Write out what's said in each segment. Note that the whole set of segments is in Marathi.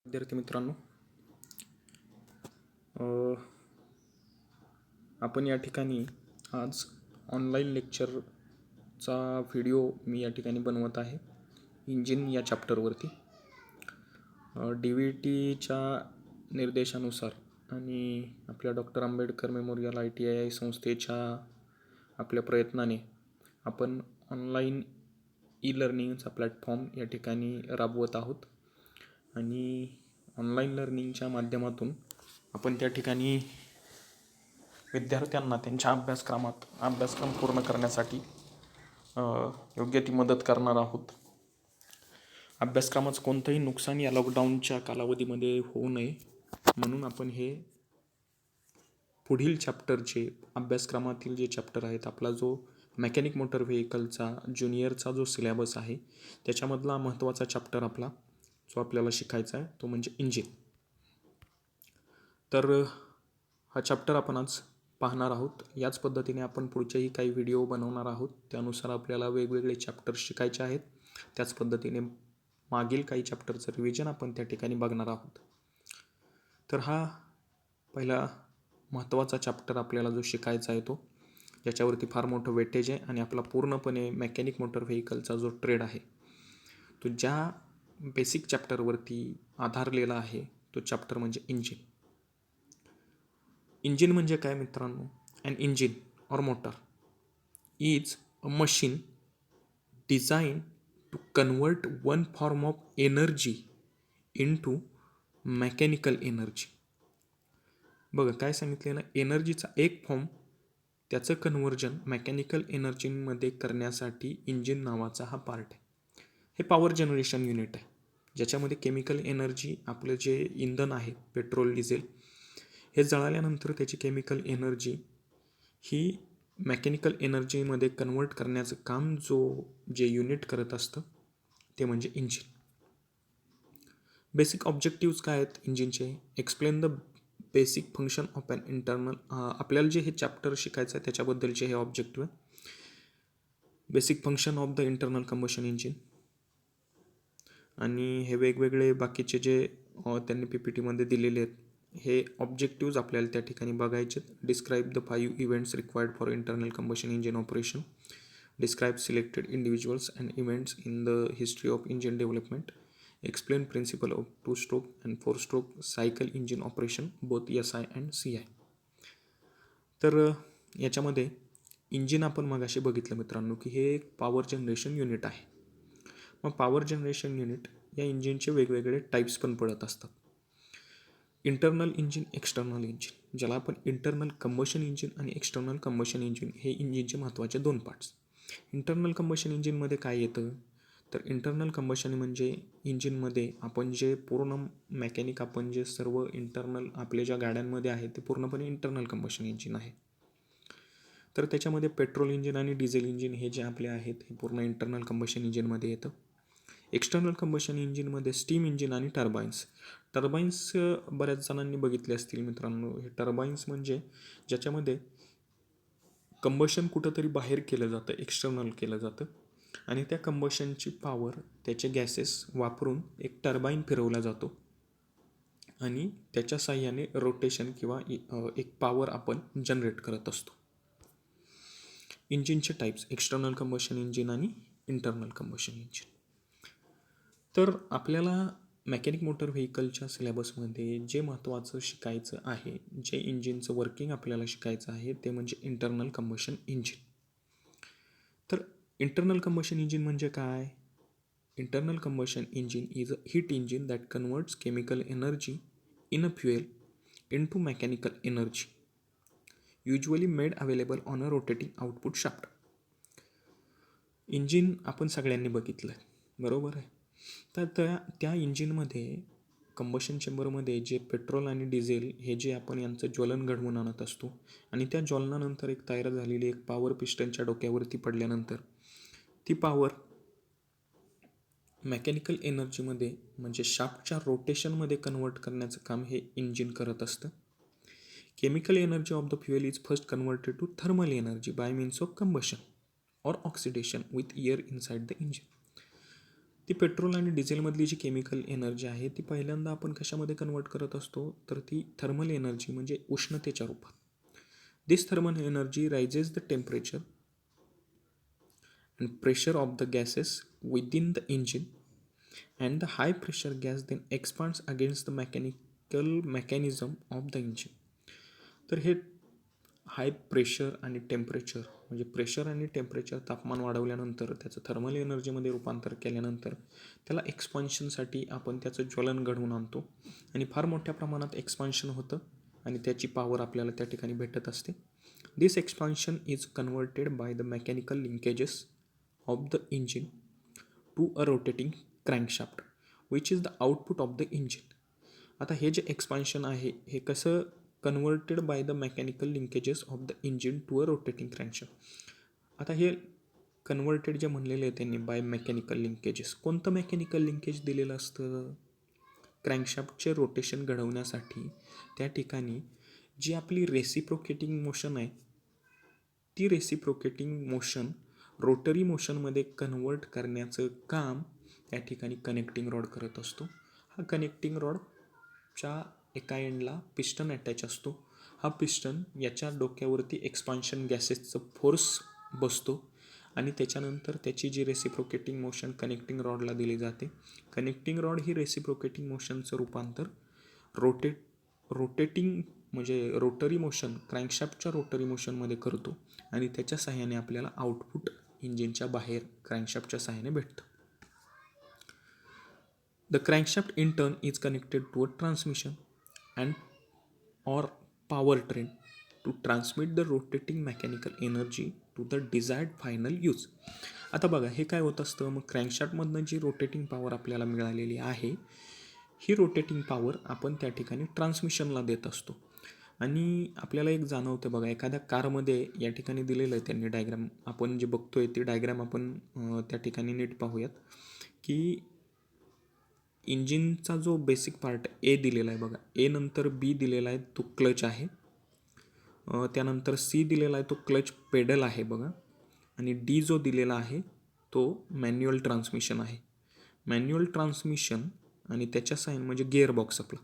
विद्यार्थी मित्रांनो, आपण या ठिकाणी आज ऑनलाईन लेक्चरचा व्हिडिओ मी या ठिकाणी बनवत आहे इंजिन या चॅप्टरवरती. डी व्ही टीच्या निर्देशानुसार आणि आपल्या डॉक्टर आंबेडकर मेमोरियल ITI संस्थेच्या आपल्या प्रयत्नाने आपण ऑनलाईन लर्निंगचा प्लॅटफॉर्म या ठिकाणी राबवत आहोत आणि ऑनलाईन लर्निंगच्या माध्यमातून आपण त्या ठिकाणी विद्यार्थ्यांना त्यांच्या अभ्यासक्रम पूर्ण करण्यासाठी योग्य ती मदत करणार आहोत. अभ्यासक्रमाचं कोणतंही नुकसान या लॉकडाऊनच्या कालावधीमध्ये होऊ नये म्हणून आपण हे पुढील चॅप्टरचे अभ्यासक्रमातील जे चॅप्टर आहेत, आपला जो मेकॅनिक मोटर व्हेकलचा ज्युनियरचा जो सिलेबस आहे त्याच्यामधला महत्त्वाचा चॅप्टर आपला जो आपल्याला शिकायचा आहे तो म्हणजे इंजिन. तर हा चॅप्टर आपण आज पाहणार आहोत. याच पद्धतीने आपण पुढचेही काही व्हिडिओ बनवणार आहोत. त्यानुसार आपल्याला वेगवेगळे चॅप्टर शिकायचे आहेत. त्याच पद्धतीने मागील काही चॅप्टरचं रिव्हिजन आपण त्या ठिकाणी बघणार आहोत. तर हा पहिला महत्त्वाचा चॅप्टर आपल्याला जो शिकायचा आहे तो ज्याच्यावरती फार मोठं वेटेज आहे आणि आपला पूर्णपणे मेकॅनिक मोटर व्हेकलचा जो ट्रेड आहे तो ज्या बेसिक चॅप्टरवरती आधारलेला आहे तो चॅप्टर म्हणजे इंजिन. इंजिन म्हणजे काय मित्रांनो? An engine or motor is a machine designed to convert one form of energy into mechanical energy. बघा काय सांगितलेलं, एनर्जीचा एक फॉर्म त्याचं कन्व्हर्जन मेकॅनिकल एनर्जीमध्ये करण्यासाठी इंजिन नावाचा हा पार्ट आहे. हे पॉवर जनरेशन युनिट आहे ज्याच्यामध्ये केमिकल एनर्जी, आपलं जे इंधन आहे पेट्रोल डिझेल हे जळाल्यानंतर त्याची केमिकल एनर्जी ही मेकॅनिकल एनर्जीमध्ये कन्वर्ट करण्याचं काम जे युनिट करत असतं ते म्हणजे इंजिन. बेसिक ऑब्जेक्टिव्स काय आहेत इंजिनचे? Explain the basic function of an internal. आपल्याला जे हे चॅप्टर शिकायचं आहे त्याच्याबद्दलचे हे ऑब्जेक्टिव्ह आहे. Basic function of the internal combustion engine आणि हे वेगवेगळे बाकीचे जे त्यांनी PPTमध्ये दिलेले आहेत हे ऑब्जेक्टिव्ज आपल्याला त्या ठिकाणी बघायचे. Describe the 5 events required for internal combustion engine operation. Describe selected individuals and events in the history of engine development. Explain principle of 2 stroke and 4 stroke cycle engine operation both SI and CI. तर याच्यामध्ये इंजिन आपण मगाशी बघितलं मित्रांनो की हे एक पॉवर जनरेशन युनिट आहे. मग पॉवर जनरेशन युनिट या इंजिनचे वेगवेगळे टाईप्स पण पडत असतात. इंटरनल इंजिन, एक्सटर्नल इंजिन, ज्याला आपण इंटरनल कंबशन इंजिन आणि एक्सटर्नल कंबशन इंजिन हे इंजिनचे महत्त्वाचे 2 पार्ट्स. इंटरनल कंबशन इंजिनमध्ये काय येतं तर इंटरनल कंबशन म्हणजे इंजिनमध्ये आपण जे पूर्ण मेकॅनिक आपण जे सर्व इंटरनल आपल्या ज्या गाड्यांमध्ये आहे ते पूर्णपणे इंटरनल कंबशन इंजिन आहे. तर त्याच्यामध्ये पेट्रोल इंजिन आणि डिझेल इंजिन हे जे आपले आहेत हे पूर्ण इंटरनल कंबशन इंजिनमध्ये येतं. एक्सटर्नल कंबशन इंजिनमध्ये स्टीम इंजिन आणि टर्बाईन्स बऱ्याच जणांनी बघितले असतील मित्रांनो. हे टर्बाईन्स म्हणजे ज्याच्यामध्ये कंबशन कुठंतरी बाहेर केलं जातं, एक्सटर्नल केलं जातं आणि त्या कंबशनची पॉवर त्याचे गॅसेस वापरून एक टर्बाईन फिरवला जातो आणि त्याच्या साह्याने रोटेशन किंवा एक पॉवर आपण जनरेट करत असतो. इंजिनचे टाईप्स एक्सटर्नल कंबशन इंजिन आणि इंटरनल कंबशन इंजिन. तर आपल्याला मेकॅनिक मोटर व्हेकलच्या सिलेबसमध्ये जे महत्त्वाचं शिकायचं आहे, जे इंजिनचं वर्किंग आपल्याला शिकायचं आहे ते म्हणजे इंटरनल कंबशन इंजिन. तर इंटरनल कंबशन इंजिन म्हणजे काय? Internal combustion engine is a heat engine that converts chemical energy in a fuel into mechanical energy usually made available on a rotating output shaft. Engine आपण सगळ्यांनी बघितलं आहे, बरोबर आहे. तर त्या इंजिनमध्ये कंबशन चेंबरमध्ये जे पेट्रोल आणि डिझेल हे जे आपण यांचं ज्वलन घडवून आणत असतो आणि त्या ज्वलनानंतर एक तयार झालेली एक पॉवर पिस्टनच्या डोक्यावरती पडल्यानंतर ती पॉवर मेकॅनिकल एनर्जीमध्ये म्हणजे शाफ्टच्या रोटेशनमध्ये कन्वर्ट करण्याचं काम हे इंजिन करत असतं. Chemical energy of the fuel is first converted to thermal energy by means of combustion or oxidation with air inside the engine. ती पेट्रोल आणि डिझेलमधली जी केमिकल एनर्जी आहे ती पहिल्यांदा आपण कशामध्ये कन्वर्ट करत असतो, तर ती थर्मल एनर्जी म्हणजे उष्णतेच्या रूपात. This thermal energy raises the temperature and pressure of the gases within the engine, and the high pressure gas then expands against the mechanical mechanism of the engine. तर हे हाय प्रेशर आणि टेम्परेचर म्हणजे प्रेशर आणि टेम्परेचर तापमान वाढवल्यानंतर त्याचं थर्मल एनर्जीमध्ये रूपांतर केल्यानंतर त्याला एक्सपान्शनसाठी आपण त्याचं ज्वलन घडवून आणतो आणि फार मोठ्या प्रमाणात एक्सपान्शन होतं आणि त्याची पॉवर आपल्याला त्या ठिकाणी भेटत असते. This expansion is converted by the mechanical linkages of the engine to a rotating crankshaft which is the output of the engine. आता हे जे एक्सपान्शन आहे हे कसं converted by the mechanical linkages of the engine to a rotating crankshaft. आता हे कन्वर्टेड जे म्हणलेले आहे त्यांनी बाय मेकॅनिकल लिंकेजेस, कोणतं मेकॅनिकल लिंकेज दिलेलं असतं? क्रँकशाफ्टचे रोटेशन घडवण्यासाठी त्या ठिकाणी जी आपली रेसिप्रोकेटिंग मोशन आहे ती रेसिप्रोकेटिंग मोशन रोटरी मोशनमध्ये कन्वर्ट करण्याचं काम त्या ठिकाणी कनेक्टिंग रॉड करत असतो. हा कनेक्टिंग रॉडच्या एका एंडला पिस्टन अटॅच असतो. हा पिस्टन याच्या डोक्यावरती एक्सपान्शन गॅसेसचं फोर्स बसतो आणि त्याच्यानंतर त्याची जी रेसिप्रोकेटिंग मोशन कनेक्टिंग रॉडला दिली जाते. कनेक्टिंग रॉड ही रेसिप्रोकेटिंग मोशनचं रूपांतर रोटेटिंग म्हणजे रोटरी मोशन क्रँकशाफ्टच्या रोटरी मोशनमध्ये करतो आणि त्याच्या सहाय्याने आपल्याला आउटपुट इंजिनच्या बाहेर क्रँकशाफ्टच्या सहाय्याने भेटतं. The crankshaft in turn is connected to a transmission and or power train to transmit the rotating mechanical energy to the desired final use. आता बघा हे काय होत असतं, मग क्रँकशाफ्टमधनं जी रोटेटिंग पॉवर आपल्याला मिळालेली आहे ही रोटेटिंग पॉवर आपण त्या ठिकाणी ट्रान्समिशनला देत असतो. आणि आपल्याला एक जाणवतं बघा, एखाद्या कारमध्ये या ठिकाणी दिलेलं आहे त्यांनी डायग्राम, आपण जे बघतोय ती डायग्राम आपण त्या ठिकाणी नीट पाहूयात की इंजिनचा जो बेसिक पार्ट ए दिलेला आहे बघा, ए नंतर बी दिलेला आहे तो क्लच आहे, त्यानंतर सी दिलेला आहे तो क्लच पेडल आहे बघा, आणि डी जो दिलेला आहे तो मॅन्युअल ट्रान्समिशन आहे. मॅन्युअल ट्रान्समिशन आणि त्याच्या साईन म्हणजे गिअरबॉक्स आपला,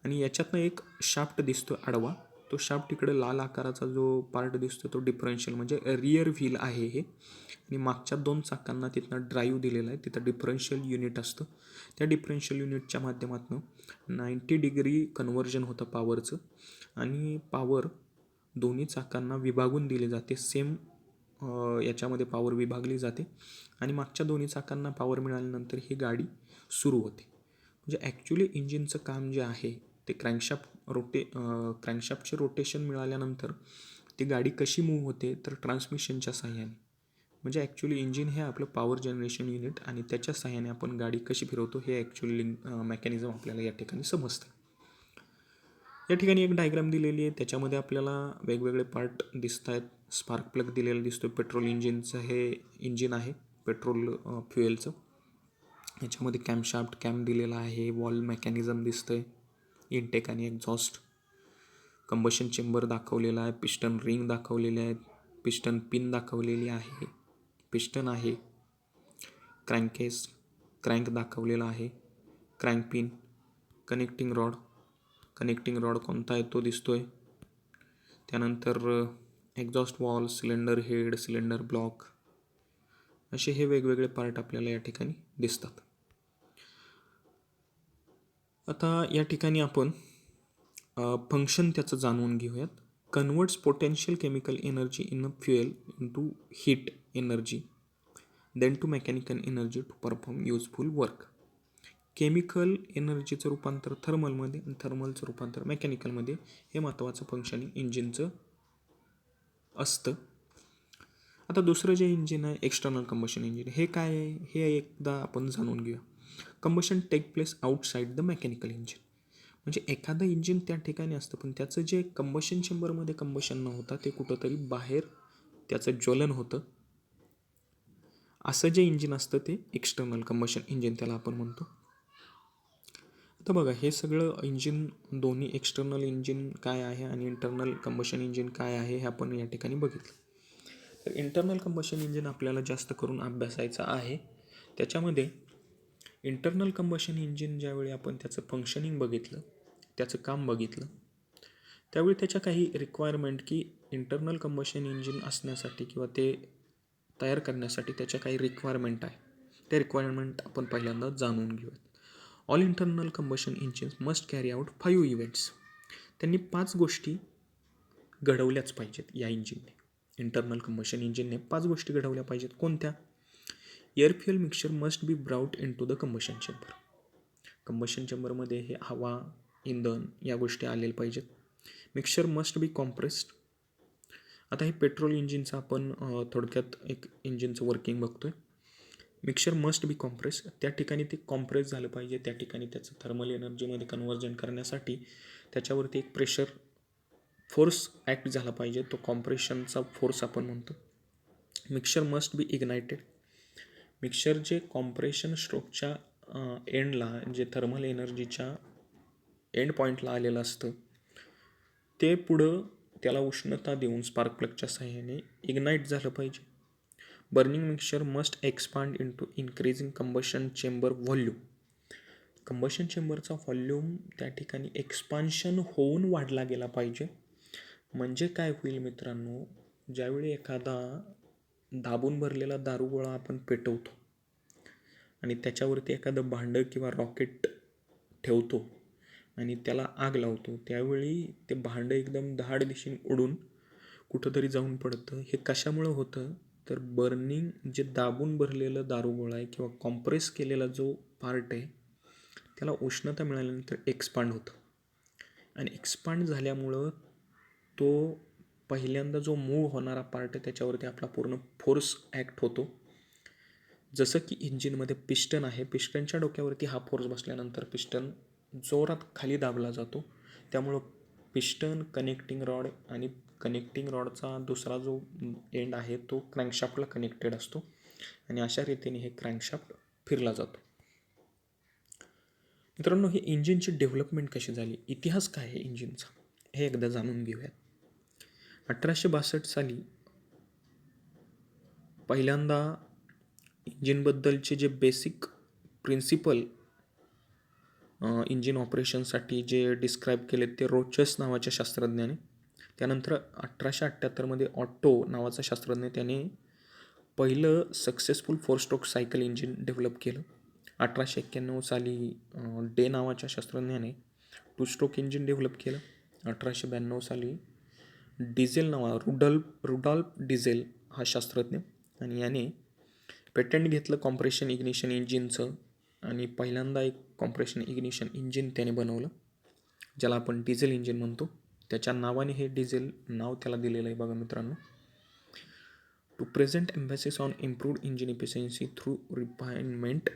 आणि याच्यातनं एक शाफ्ट दिसतो आडवा, तो शाफ्ट इकडे लाल आकाराचा जो पार्ट दिसतो तो डिफरन्शियल म्हणजे रिअर व्हील आहे हे, आणि मागच्या 2 चाकांना तिथनं ड्राईव्ह दिलेला आहे, तिथं डिफरन्शियल युनिट असतं. त्या डिफरन्शियल युनिटच्या माध्यमातून 90 डिग्री कन्व्हर्जन होतं पॉवरचं, आणि पॉवर दोन्ही चाकांना विभागून दिली जाते. सेम याच्यामध्ये पॉवर विभागली जाते आणि मागच्या दोन्ही चाकांना पॉवर मिळाल्यानंतर ही गाडी सुरू होते. म्हणजे ॲक्च्युली इंजिनचं काम जे आहे ते क्रँकशाफ्टचे रोटेशन मिळाल्यानंतर ती गाडी कशी मूव्ह होते, तर ट्रान्समिशनच्या साहाय्याने. म्हणजे ॲक्च्युली इंजिन हे आपलं पॉवर जनरेशन युनिट आणि त्याच्या साहाय्याने आपण गाडी कशी फिरवतो हे ॲक्च्युली मेकॅनिझम आपल्याला या ठिकाणी समजतं. या ठिकाणी एक डायग्राम दिलेली आहे, त्याच्यामध्ये आपल्याला वेगवेगळे पार्ट दिसत आहेत. स्पार्क प्लग दिलेला दिसतो, पेट्रोल इंजिनचं हे इंजिन आहे पेट्रोल फ्युएलचं. याच्यामध्ये कॅमशाफ्ट कॅम दिलेला आहे, वॉल मेकॅनिझम दिसतंय, इनटेक आणि एक्झॉस्ट, कंबशन चेंबर दाखवलेला आहे, पिस्टन रिंग दाखवलेले आहेत, पिस्टन पिन दाखवलेली आहे, पिस्टन आहे, क्रँकेस क्रँक दाखवलेला आहे, क्रँक पिन, कनेक्टिंग रॉड कोणता आहे तो दिसतोय, त्यानंतर exhaust wall, cylinder head, cylinder block, असे हे वेगवेगळे पार्ट आपल्याला या ठिकाणी दिसतात. आता या ठिकाणी आपण फंक्शन त्याचं जाणून घेऊयात. Converts potential chemical energy in a fuel into heat energy then to mechanical energy to perform useful work. Chemical एनर्जीचं रूपांतर थर्मलमध्ये आणि थर्मलचं रूपांतर मेकॅनिकलमध्ये हे महत्त्वाचं फंक्शन इंजिनचं असतं. आता दुसरं जे इंजिन आहे एक्सटर्नल कंबशन इंजिन, हे काय आहे हे एकदा आपण जाणून घेऊया. Combustion take place outside the mechanical engine. म्हणजे एखादं इंजिन त्या ठिकाणी असतं पण त्याचं जे कंबशन चेंबरमध्ये कंबशन न होता ते कुठंतरी बाहेर त्याचं ज्वलन होतं, असं जे इंजिन असतं ते एक्सटर्नल कंबशन इंजिन त्याला आपण म्हणतो. आता बघा हे सगळं इंजिन, दोन्ही एक्सटर्नल इंजिन काय आहे आणि इंटरनल कंबशन इंजिन काय आहे हे आपण या ठिकाणी बघितलं. तर इंटरनल कंबशन इंजिन आपल्याला जास्त करून अभ्यासायचं आहे. त्याच्यामध्ये इंटरनल कंबशन इंजिन ज्यावेळी आपण त्याचं फंक्शनिंग बघितलं, त्याचं काम बघितलं, त्यावेळी त्याच्या काही रिक्वायरमेंट की इंटरनल कंबशन इंजिन असण्यासाठी किंवा ते तयार करण्यासाठी त्याच्या काही रिक्वायरमेंट आहे. त्या रिक्वायरमेंट आपण पहिल्यांदा जाणून घेऊयात. All internal combustion engines must carry out 5 events. त्यांनी 5 गोष्टी घडवल्याच पाहिजेत या इंजिनने. इंटरनल कंबशन इंजिनने 5 गोष्टी घडवल्या पाहिजेत. कोणत्या? Air fuel mixture must be brought in to the combustion chamber. Combustion चेंबरमध्ये हे हवा, इंधन या गोष्टी आलेल्या पाहिजेत. Mixture must be compressed. आता हे पेट्रोल इंजिनचं आपण थोडक्यात एक इंजिनचं वर्किंग बघतोय. Mixture must be compress. त्या ठिकाणी ते कॉम्प्रेस झालं पाहिजे. त्या ठिकाणी त्याचं थर्मल एनर्जीमध्ये कन्व्हर्जन करण्यासाठी त्याच्यावरती एक प्रेशर फोर्स ॲक्ट झाला पाहिजे. तो कॉम्प्रेशनचा फोर्स आपण म्हणतो. मिक्सचर मस्ट बी इग्नायटेड. मिक्सचर जे कॉम्प्रेशन स्ट्रोकच्या एंडला, जे थर्मल एनर्जीच्या एंड पॉईंटला आलेलं असतं, ते पुढं त्याला उष्णता देऊन स्पार्क प्लगच्या सहाय्याने इग्नाईट झालं पाहिजे. Burning mixture must expand in to increasing combustion chamber volume. Combustion चेंबरचा व्हॉल्यूम त्या ठिकाणी एक्सपान्शन होऊन वाढला गेला पाहिजे. म्हणजे काय होईल मित्रांनो, ज्यावेळी एखादा दाबून भरलेला दारूगोळा आपण पेटवतो आणि त्याच्यावरती एखादं भांडं किंवा रॉकेट ठेवतो आणि त्याला आग लावतो, त्यावेळी ते भांडं एकदम धाड दिशेने उडून कुठंतरी जाऊन पडतं. हे कशामुळं होतं? तर बर्निंग, जे दाबून भरलेलं दारूगोळा आहे किंवा कॉम्प्रेस केलेला जो पार्ट आहे, त्याला उष्णता मिळाल्यानंतर एक्सपांड होतं आणि एक्सपांड झाल्यामुळं तो पहिल्यांदा जो मूव्ह होणारा पार्ट आहे त्याच्यावरती आपला पूर्ण फोर्स ॲक्ट होतो. जसं की इंजिनमध्ये पिस्टन आहे, पिस्टनच्या डोक्यावरती हा फोर्स बसल्यानंतर पिस्टन जोरात खाली दाबला जातो. त्यामुळं पिस्टन, कनेक्टिंग रॉड आणि कनेक्टिंग रॉडचा दुसरा जो एंड आहे तो क्रँकशाफ्टला कनेक्टेड असतो आणि अशा रीतीने हे क्रँकशाफ्ट फिरला जातो. मित्रांनो, ही इंजिनची डेव्हलपमेंट कशी झाली, इतिहास काय आहे इंजिनचा, हे एकदा जाणून घेऊयात. 1862 साली पहिल्यांदा इंजिनबद्दलचे जे बेसिक प्रिन्सिपल इंजिन ऑपरेशनसाठी जे डिस्क्राईब केले ते रोचस नावाच्या शास्त्रज्ञाने. त्यानंतर 1878मध्ये ऑट्टो नावाचा शास्त्रज्ञ, त्याने पहिलं successful 4 stroke cycle engine develop केलं. 1891 साली डे नावाच्या शास्त्रज्ञाने 2 स्ट्रोक इंजिन डेव्हलप केलं. 1892 साली रुडॉल्फ डिझेल हा शास्त्रज्ञ, आणि याने पेटंट घेतलं कॉम्प्रेशन इग्निशन इंजिनचं आणि पहिल्यांदा एक कॉम्प्रेशन इग्निशन इंजिन त्याने बनवलं, ज्याला आपण डिझेल इंजिन म्हणतो. त्याच्या नावाने हे डिझेल नाव त्याला दिलेलं आहे बघा मित्रांनो. To present emphasis on improved engine efficiency through refinement.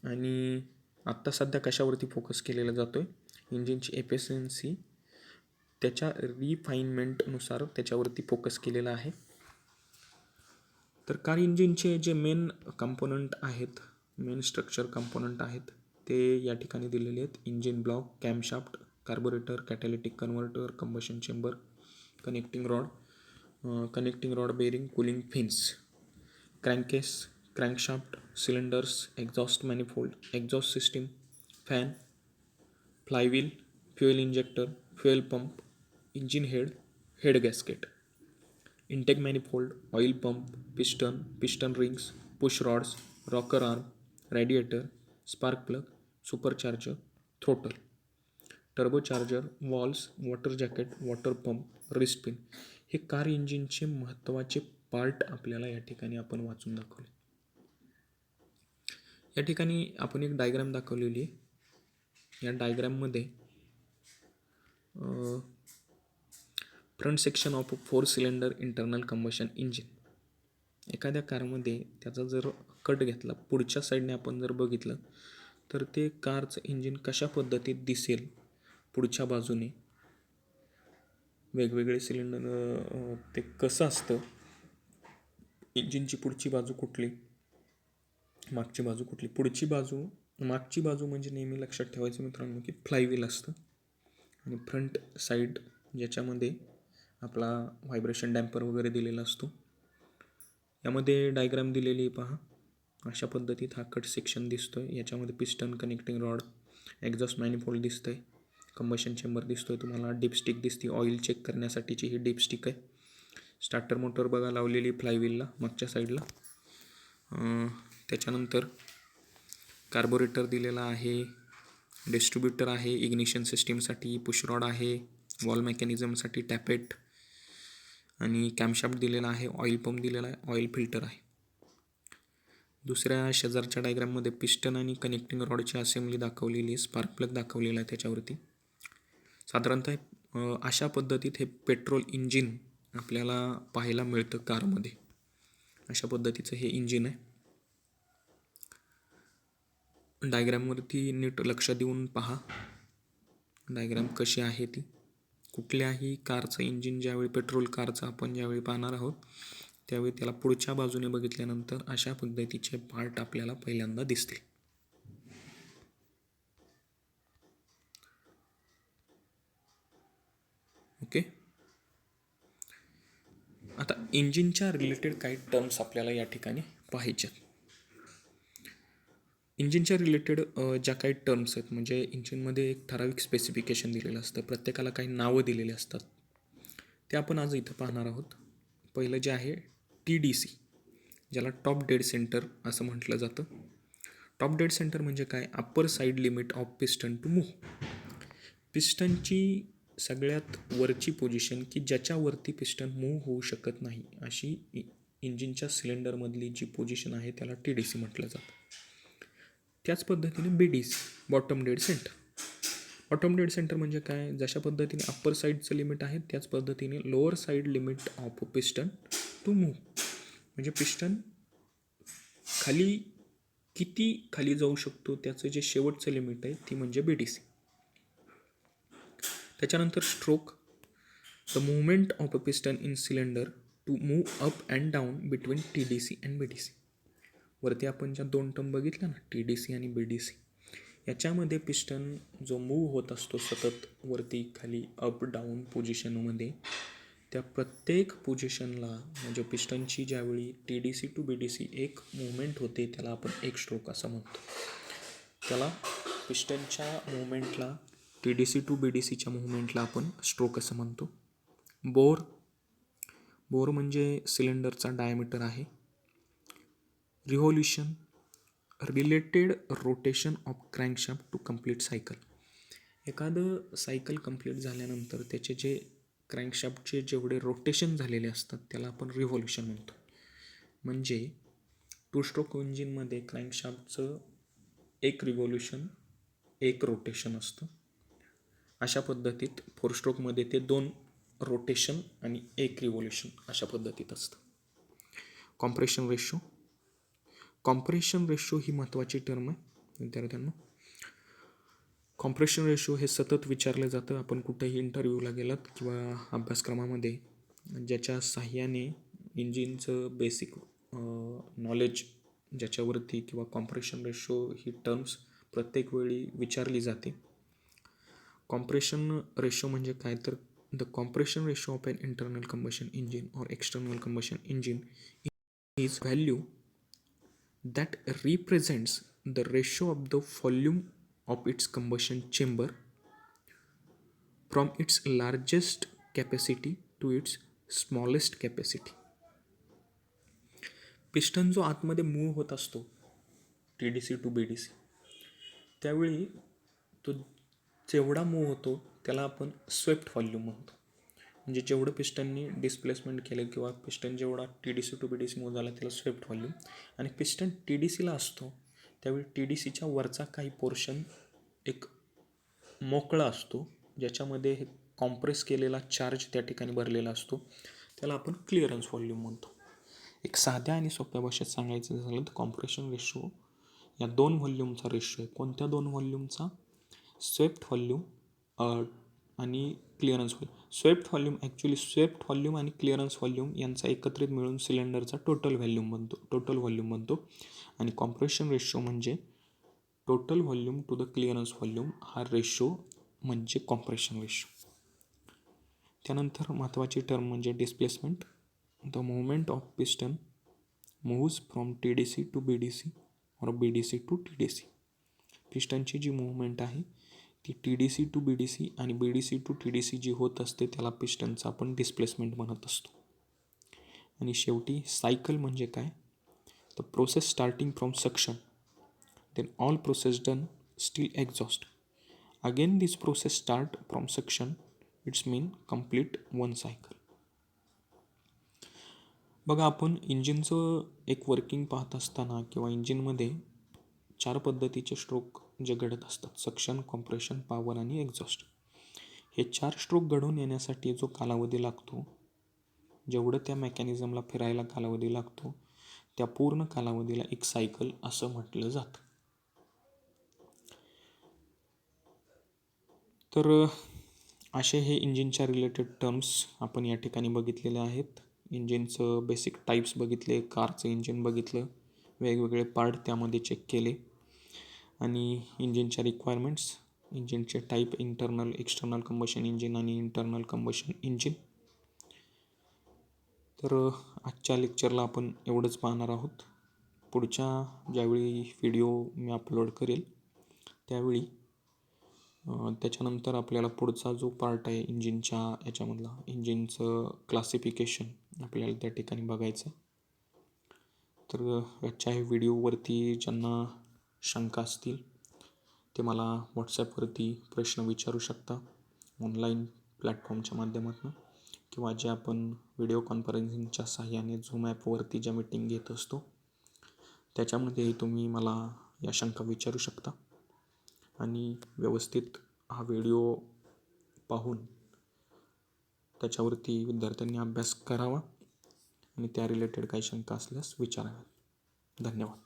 आणि आत्ता सध्या कशावरती फोकस केलेला जातो आहे? इंजिनची एफिशियन्सी त्याच्या रिफाईनमेंटनुसार त्याच्यावरती फोकस केलेला आहे. तर कार इंजिनचे जे मेन कंपोनंट आहेत, मेन स्ट्रक्चर कंपोनंट आहेत, ते या ठिकाणी दिलेले आहेत. Engine block, camshaft, carburettor, catalytic converter, combustion chamber, connecting rod bearing, cooling fins, crankcase, crankshaft, cylinders, exhaust manifold, exhaust system, fan, flywheel, fuel injector, fuel pump, engine head gasket, intake manifold, oil pump, piston rings, push rods, rocker arm, radiator, spark plug, supercharger, throttle, turbocharger, valves, water jacket, water pump, wrist pin. हे कार इंजिनचे महत्त्वाचे पार्ट आपल्याला या ठिकाणी आपण वाचून दाखवले. या ठिकाणी आपण एक डायग्राम दाखवलेली आहे. या डायग्राममध्ये front section of 4 cylinder internal combustion engine. एखाद्या कारमध्ये त्याचा जर कट घेतला, पुढच्या साईडने आपण जर बघितलं तर ते कारचं इंजिन कशा पद्धतीत दिसेल. पुढच्या बाजूने वेगवेगळे सिलेंडर, ते कसं असतं, इंजिनची पुढची बाजू कुठली, मागची बाजू कुठली. मागची बाजू म्हणजे नेहमी लक्षात ठेवायचं मित्रांनो की फ्लायव्हील असतं, आणि फ्रंट साईड ज्याच्यामध्ये आपला व्हायब्रेशन डॅम्पर वगैरे दिलेला असतो. यामध्ये डायग्राम दिलेली पहा. अशा पद्धतीत हा कट सेक्शन दिसतोय. याच्यामध्ये piston, connecting rod, exhaust manifold दिसतंय, कंबशन चेंबर दिसतोय तुम्हाला, डिपस्टिक दिसते, ऑइल चेक करण्यासाठीची ही डिपस्टिक आहे. स्टार्टर मोटर बघा लावलेली फ्लायव्हीलला मागच्या साईडला. त्याच्यानंतर कार्बोरेटर दिलेला आहे, डिस्ट्रीब्युटर आहे, इग्निशन सिस्टीमसाठी पुश रॉड आहे, वॉल मेकॅनिझमसाठी टॅपेट आणि कॅमशाफ्ट दिलेला आहे, ऑइल पंप दिलेला आहे, ऑइल फिल्टर आहे. दुसऱ्या शेजारच्या डायग्राममध्ये पिस्टन आणि कनेक्टिंग रॉडची असेंब्ली दाखवलेली आहे, स्पार्क प्लग दाखवलेला आहे त्याच्यावरती. साधारणतः अशा पद्धतीत हे पेट्रोल इंजिन आपल्याला पाहायला मिळतं कारमध्ये. अशा पद्धतीचं हे इंजिन आहे. डायग्रामवरती नीट लक्ष देऊन पहा डायग्राम कशी आहे ती. कुठल्याही कारचं इंजिन ज्यावेळी पेट्रोल कारचं आपण ज्यावेळी पाहणार आहोत त्यावेळी त्याला पुढच्या बाजूने बघितल्यानंतर अशा पद्धतीचे पार्ट आपल्याला पहिल्यांदा दिसतील. ओके. आता इंजिनच्या रिलेटेड काही टर्म्स आपल्याला या ठिकाणी पाहायच्यात. इंजिनच्या रिलेटेड ज्या काही टर्म्स आहेत, म्हणजे इंजिनमध्ये एक ठराविक स्पेसिफिकेशन दिलेलं असतं, प्रत्येकाला काही नावं दिलेली असतात, ते आपण आज इथं पाहणार आहोत. पहिलं जे आहे TDC, ज्याला टॉप डेड सेंटर असं म्हटलं जातं. टॉप डेड सेंटर म्हणजे काय? Upper side limit of piston to move. पिस्टनची सगळ्यात वरची पोझिशन की ज्याच्यावरती पिस्टन मूव्ह होऊ शकत नाही अशी इंजिनच्या सिलेंडरमधली जी पोझिशन आहे त्याला TDC म्हटलं जातं. त्याच पद्धतीने BDC, bottom dead centre. Bottom dead centre म्हणजे काय? जशा पद्धतीने अप्पर साईडचं लिमिट आहे त्याच पद्धतीने lower side limit of piston to move, म्हणजे पिस्टन खाली किती खाली जाऊ शकतो त्याचं जे शेवटचं लिमिट आहे ती म्हणजे BDC. त्याच्यानंतर stroke, the movement of a piston in cylinder to move up and down between TDC and BDC. वरती आपण ज्या दोन टर्म बघितल्या ना, TDC आणि BDC, याच्यामध्ये पिस्टन जो मूव्ह होत असतो सतत वरती खाली अप डाऊन पोझिशनमध्ये, त्या प्रत्येक पोझिशनला म्हणजे पिस्टनची ज्यावेळी TDC टू BDC एक मुवमेंट होते त्याला आपण एक स्ट्रोक असं म्हणतो. त्याला पिस्टनच्या मुवमेंटला, TDC टू BDCच्या मुवमेंटला आपण स्ट्रोक असं म्हणतो. बोर म्हणजे सिलेंडरचा डायमीटर आहे. Revolution, related rotation of crankshaft to complete cycle. एखादं सायकल कंप्लीट झाल्यानंतर त्याचे जे क्रँकशाफ्टचे जेवढे रोटेशन झालेले असतात त्याला आपण रिव्होल्यूशन म्हणतो. म्हणजे 2 स्ट्रोक इंजिनमध्ये क्रँकशाफ्टचं एक रिव्होल्यूशन एक रोटेशन असतं. अशा पद्धतीत 4 स्ट्रोकमध्ये ते 2 रोटेशन आणि एक रिव्होल्यूशन अशा पद्धतीत असतं. Compression ratio. कॉम्प्रेशन रेशो ही महत्त्वाची टर्म आहे विद्यार्थ्यांना. कॉम्प्रेशन रेशो हे सतत विचारलं जातं. आपण कुठेही इंटरव्ह्यूला गेलात किंवा अभ्यासक्रमामध्ये ज्याच्या साहाय्याने इंजिनचं बेसिक नॉलेज ज्याच्यावरती किंवा कॉम्प्रेशन रेशो ही टर्म्स प्रत्येक वेळी विचारली जाते. कॉम्प्रेशन रेशो म्हणजे काय? तर the compression ratio of an internal combustion engine or external combustion engine is value that represents the ratio of the volume of its combustion chamber from its largest capacity to its smallest capacity. Piston जो आतमध्ये मूव्ह होत असतो TDC टू BDC, त्यावेळी तो जेवढा मूव्ह होतो त्याला आपण स्वेप्ट व्हॉल्यूम म्हणतो. म्हणजे जेवढं पिस्टननी डिस्प्लेसमेंट केलं किंवा पिस्टन जेवढा TDC टू BDC मूव्ह झाला त्याला स्वेप्ट व्हॉल्यूम. आणि पिस्टन TDCला असतो त्यावेळी TDCच्या वरचा काही पोर्शन एक मोकळा असतो ज्याच्यामध्ये हे कॉम्प्रेस केलेला चार्ज त्या ठिकाणी भरलेला असतो, त्याला आपण क्लिअरन्स व्हॉल्यूम म्हणतो. एक साध्या आणि सोप्या भाषेत सांगायचं झालं तर कॉम्प्रेशन रेशो या 2 व्हॉल्यूमचा रेशो आहे. कोणत्या 2 व्हॉल्यूमचा? स्वेप्ट व्हॉल्यूम आणि क्लिअरन्स व्हॉल्यूम. स्वेप्ट व्हॉल्यूम आणि क्लिअरन्स व्हॉल्यूम यांचा एकत्रित मिळून सिलेंडरचा टोटल व्हॉल्यूम बनतो. आणि कॉम्प्रेशन रेशो म्हणजे total volume to the clearance volume हा रेशो म्हणजे कॉम्प्रेशन रेशो. त्यानंतर महत्त्वाची टर्म म्हणजे displacement. The movement of piston moves from TDC to BDC or BDC to TDC. पिस्टनची जी मूवमेंट आहे ती TDC टू BDC आणि BDC टू TDC जी होत असते त्याला पिस्टनचा आपण डिस्प्लेसमेंट म्हणत असतो. आणि शेवटी सायकल म्हणजे काय, the process starting from suction then all process done still exhaust. Again this process start from suction, it's mean complete one cycle. बघा, आपण इंजिनचं एक वर्किंग पाहत असताना किंवा इंजिनमध्ये 4 पद्धतीचे स्ट्रोक जे घडत असतात, सक्शन, कॉम्प्रेशन, पॉवर आणि एक्झॉस्ट. हे 4 स्ट्रोक घडून येण्यासाठी जो कालावधी लागतो, जेवढं त्या मेकॅनिझमला फिरायला कालावधी लागतो त्या पूर्ण कालावधीला एक सायकल असं म्हटलं जातं. तर असे हे इंजिनच्या रिलेटेड टर्म्स आपण या ठिकाणी बघितलेले आहेत. इंजिनचं बेसिक टाईप्स बघितले, कारचं इंजिन बघितलं, वेगवेगळे पार्ट त्यामध्ये चेक केले आणि इंजिनच्या रिक्वायरमेंट्स, इंजिनचे type, internal, external combustion engine आणि इंटरनल कंबशन इंजिन. तर आजच्या लेक्चरला आपण एवढंच पाहणार आहोत. पुढच्या ज्यावेळी व्हिडिओ मी अपलोड करेल त्यावेळी त्याच्यानंतर आपल्याला पुढचा जो पार्ट आहे इंजिनच्या याच्यामधला, इंजिनचं क्लासिफिकेशन आपल्याला त्या ठिकाणी बघायचं. तर याच्या हे व्हिडिओवरती ज्यांना शंका असतील ते मला व्हॉट्सॲपवरती प्रश्न विचारू शकता ऑनलाईन प्लॅटफॉर्मच्या माध्यमातून, किंवा जे आपण व्हिडिओ कॉन्फरन्सिंगच्या साहाय्याने झूम ॲपवरती ज्या मीटिंग घेत असतो त्याच्यामध्येही तुम्ही मला या शंका विचारू शकता. आणि व्यवस्थित हा व्हिडिओ पाहून त्याच्यावरती विद्यार्थ्यांनी अभ्यास करावा आणि त्या रिलेटेड काही शंका असल्यास विचाराव्यात. धन्यवाद.